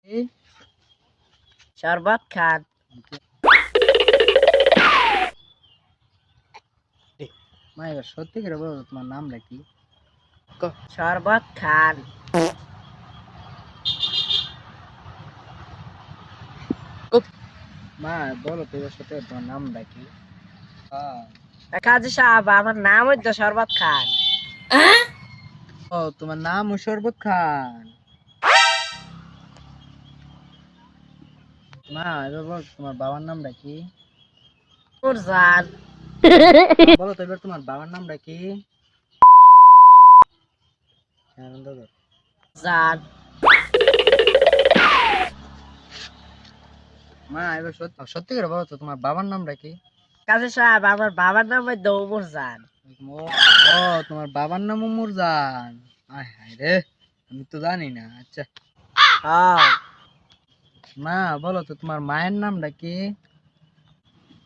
কি? শরবত খান। মা এবার সত্যি করে বলো তোমার নামটা কি? শরবত খান। মা বলো তো এবার সত্যি করে তোমার নামটা কি? কাজী সাহেব আমার নাম হইতো শরবত খান। ও তোমার নাম শরবত খান। মা এবার বলো তোমার বাবার নামটা কি? মুরজান। মা, বলো তো এবার তোমার বাবার নামটা কি? হ্যাঁ, দাদা। জান। মা এবার সত্যি সত্যি করে বলো তো তোমার বাবার নামটা কি? কাজী সাহেব আমার বাবার নাম হইতো মুরজান। ও ও, তোমার বাবার নাম মুরজান। আয় হায় রে, আমি তো জানি না। আচ্ছা হ্যাঁ। মা বলো তো তোমার মায়ের নামটা কি?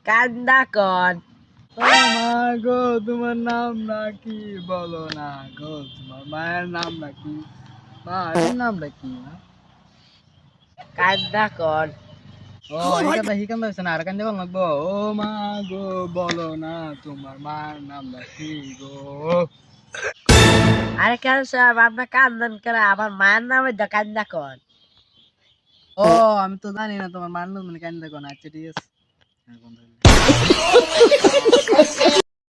কান্দা কন। ও মা গো, তোমার নাম নাকি বলো না গো, তোমার মায়ের নাম নাকি? মা এর নামটা কি মা? কান্দা কন। ও হিকান্দা হিকান্দা হইছে না, আর কান্দে বল লাগবো। ও মা গো, বলো না তোমার মায়ের নামটা কি গো? আরে কাজী সাহেব আপনার কান্দান করে আমার মায়ের নাম হইতো কান্দা কন। ও আমি তো জানি না তোমার মায়ের নাম মানে কান্দা কোন। আচ্ছা ঠিক আছে।